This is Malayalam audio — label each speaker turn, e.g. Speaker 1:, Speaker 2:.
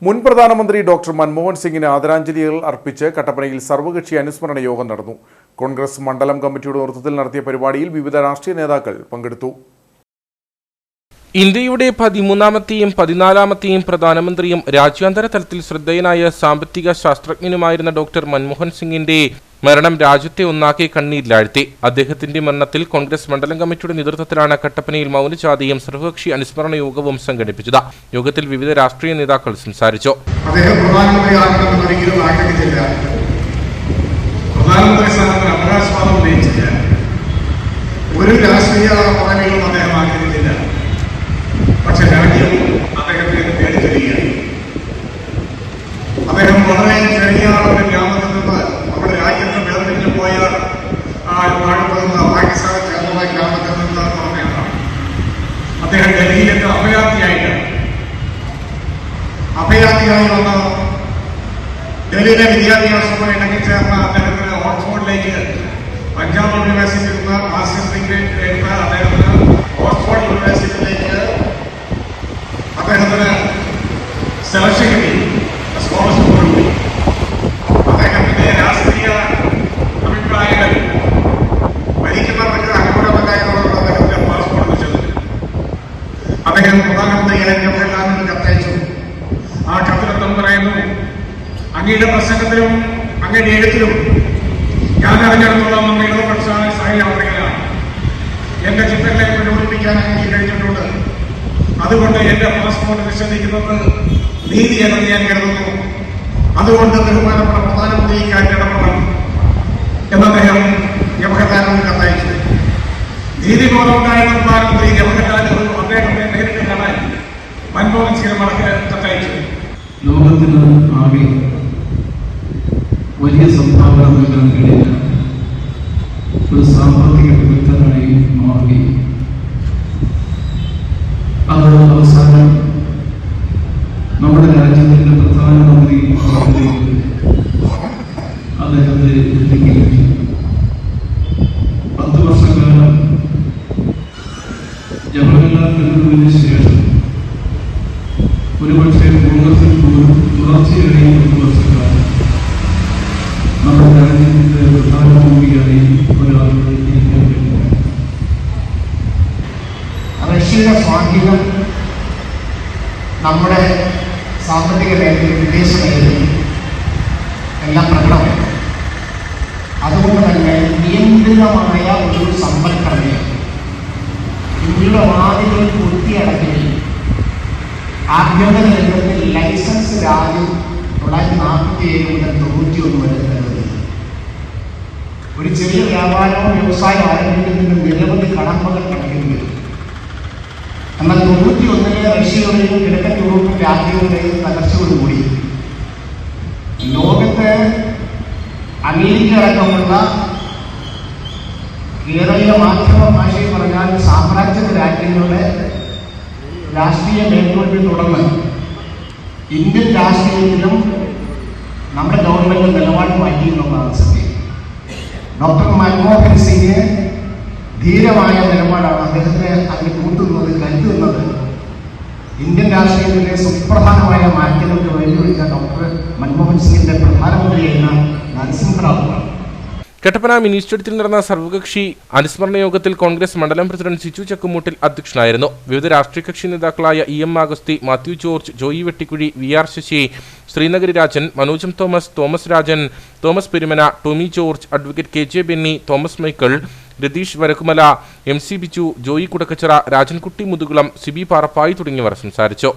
Speaker 1: മുൻ പ്രധാനമന്ത്രി ഡോക്ടർ മൻമോഹൻ സിംഗിന് ആദരാഞ്ജലികൾ അർപ്പിച്ച് കട്ടപ്പനയിൽ സർവകക്ഷി അനുസ്മരണ യോഗം നടന്നു. കോൺഗ്രസ് മണ്ഡലം കമ്മിറ്റിയുടെ നേതൃത്വത്തിൽ നടത്തിയ പരിപാടിയിൽ വിവിധ രാഷ്ട്രീയ നേതാക്കൾ പങ്കെടുത്തു.
Speaker 2: ഇന്ത്യയുടെ 13ാമത്തെയും 14ാമത്തെയും പ്രധാനമന്ത്രിയും രാജ്യാന്തര തലത്തിൽ ശ്രദ്ധേയനായ സാമ്പത്തിക ശാസ്ത്രജ്ഞനുമായിരുന്ന ഡോക്ടർ മൻമോഹൻ സിംഗിന്റെ മരണം രാജ്യത്തെ ഒന്നാകെ കണ്ണീരിലാഴ്ത്തി. അദ്ദേഹത്തിന്റെ മരണത്തിൽ കോൺഗ്രസ് മണ്ഡലം കമ്മിറ്റിയുടെ നേതൃത്വത്തിലാണ് കട്ടപ്പനയിൽ മൗനജാഥയും സർവകക്ഷി അനുസ്മരണ യോഗവും സംഘടിപ്പിച്ചത്. യോഗത്തിൽ വിവിധ രാഷ്ട്രീയ നേതാക്കൾ സംസാരിച്ചു.
Speaker 3: ഒരു രാഷ്ട്രീയ പദവികളും അദ്ദേഹം ആഗ്രഹിച്ചില്ല. പക്ഷെ രാജ്യം അദ്ദേഹത്തെ തേടിത്തരികയായി. അദ്ദേഹം വളരെ ചെറിയ ഒരു ഗ്രാമത്തിൽ നിന്ന് നമ്മുടെ രാജ്യത്ത് വേർതിരിഞ്ഞു പോയ വാഴപ്പെടുന്ന പാകിസ്ഥാൻ ചേർന്ന ഗ്രാമത്തിൽ നിന്ന് പറഞ്ഞതാണ്. അദ്ദേഹം ഡൽഹിയിലേക്ക് അഭയാർത്ഥിയായി വന്ന് ഡൽഹിയിലെ വിദ്യാഭ്യാസവുമായി ഇണങ്ങിച്ചേർന്ന അദ്ദേഹത്തിന് ഓക്സ്ഫോർഡിലേക്ക് പഞ്ചാബ് യൂണിവേഴ്സിറ്റിയിൽ നിന്ന് മാസ്റ്റേഴ്സ് ഡിഗ്രി എടുത്ത അദ്ദേഹത്തിന് ഓക്സ്ഫോർഡ് യൂണിവേഴ്സിറ്റിയിലേക്ക് അദ്ദേഹത്തിന് സെലക്ഷൻ കിട്ടി, സ്കോളർഷിപ്പ് കിട്ടി. അദ്ദേഹത്തിന്റെ രാഷ്ട്രീയ അഭിപ്രായങ്ങൾ ഭരിക്കുന്നവർക്ക് അനുകൂലമല്ലായതുകൊണ്ട് അദ്ദേഹത്തിന്റെ പാസ്പോർട്ട് വെച്ചത്. അദ്ദേഹം പ്രധാനമന്ത്രിയായ ജവഹർലാലിന് കത്തയച്ചു. ആ കത്തിലത്തം പറയുന്നു, അങ്ങയുടെ പ്രസംഗത്തിലും അങ്ങയുടെ എഴുത്തിലും ഞാൻ അറിഞ്ഞിടത്തോളം നമ്മൾ ഇടതുപക്ഷ സഹയാത്രികനാണ്. എന്റെ ചിത്രങ്ങളെ പ്രചോദിപ്പിക്കാൻ എനിക്ക് കഴിഞ്ഞിട്ടുണ്ട്. അതുകൊണ്ട് എന്റെ പാസ്പോർട്ട് നിഷേധിക്കുന്നത് നീതിയെന്ന് ഞാൻ കരുതുന്നു. അതുകൊണ്ട് ബഹുമാനപ്പെട്ട പ്രധാനമന്ത്രി ഇക്കാര്യം ഇടപെടണം എന്ന് അദ്ദേഹം ജവഹർലാലിന് കത്തയച്ചു. നീതിബോധമുണ്ടായ പ്രധാനമന്ത്രി ജവഹർലാൽ അദ്ദേഹത്തെ നേരിട്ട് കാണാൻ മൻമോഹൻ സിംഗ് കത്തയച്ചു.
Speaker 4: ലോകത്തിന് ആകെ വലിയ സംഭാവന നൽകാൻ കഴിയില്ല ഒരു സാമ്പത്തിക വിദഗ്ധനായി മാറി. അത് അവസാനം നമ്മുടെ രാജ്യത്തിന്റെ പ്രധാനമന്ത്രി അദ്ദേഹത്തെ എത്തിക്കുകയും 10 വർഷക്കാലം ജവഹർലാൽ നെഹ്റുവിന് ശേഷം ഒരുപക്ഷെ കോൺഗ്രസിൽ പോലും തുടർച്ചയായി 10 വർഷക്കാലം നമ്മുടെ രാജ്യത്തിന്റെ പ്രധാനമന്ത്രിയായി ഒരാളുടെ ഇരിക്കാൻ കഴിയും.
Speaker 5: റഷ്യയുടെ സ്വാധീനം നമ്മുടെ സാമ്പത്തിക മേഖലയിൽ, വിദേശ മേഖലയിൽ എല്ലാം പ്രകടമാണ്. അതുകൊണ്ട് തന്നെ നിയന്ത്രിതമായ ഒരു സമ്പദ്ഘടനയാണ് ഇന്ത്യയുടെ വാതിലുകൾ കുത്തിയടക്കുകയും ആഭ്യന്തര രംഗത്തിൽ ലൈസൻസ് രാജ്യം 1947 മുതൽ 91 വരെ നിലവിൽ ഒരു ചെറിയ വ്യാപാരമോ വ്യവസായം ആരംഭിക്കുന്നതിന് നിരവധി കടമ്പകൾ കടക്കേണ്ടി വരും. എന്നാൽ 91 റഷ്യയുടെയും കിഴക്കൻ യൂറോപ്യൻ രാജ്യങ്ങളുടെയും തകർച്ചയോടുകൂടി ലോകത്ത് അമേരിക്ക അടക്കമുള്ള കേരളീയ മാധ്യമ ഭാഷയിൽ പറഞ്ഞാൽ സാമ്രാജ്യ രാജ്യങ്ങളുടെ രാഷ്ട്രീയ മേൽക്കോയ്മയെ തുടർന്ന് ഇന്ത്യൻ രാഷ്ട്രീയത്തിലും നമ്മുടെ ഗവൺമെന്റ് നിലപാട് മാറ്റിയെന്നുള്ളതാണ് സത്യം. ഡോക്ടർ മൻമോഹൻ സിംഗ് ധീരമായ നിലപാടാണ് അദ്ദേഹത്തിന് അതിന് കൂട്ടുന്നത്, കരുതുന്നത്. ഇന്ത്യൻ രാഷ്ട്രീയത്തിലെ സുപ്രധാനമായ മാറ്റങ്ങൾക്ക് വെല്ലുവിളിച്ച ഡോക്ടർ മൻമോഹൻ സിംഗിന്റെ പ്രധാനമന്ത്രിയായിരുന്ന നരസിംഹറാവുമാണ്.
Speaker 2: കട്ടപ്പന മിനി സ്റ്റേഡിയത്തിൽ നടന്ന സർവകക്ഷി അനുസ്മരണ യോഗത്തിൽ കോൺഗ്രസ് മണ്ഡലം പ്രസിഡന്റ് സിച്ചു ചക്കുമൂട്ടിൽ അധ്യക്ഷനായിരുന്നു. വിവിധ രാഷ്ട്രീയ കക്ഷി നേതാക്കളായ EM Augusthy, Mathew George, Joy Vettikuzhy, VR Sasi, Srinagari Rajan, Manojam Thomas Rajan, Thomas Peruman, Tomy George, advocate KJ Benny, Thomas Michael, Ratheesh Varakkumala, MC Biju, Joy Kudakkachira, Rajankutty Muthukulam, Siby Parappayi തുടങ്ങിയവർ സംസാരിച്ചു.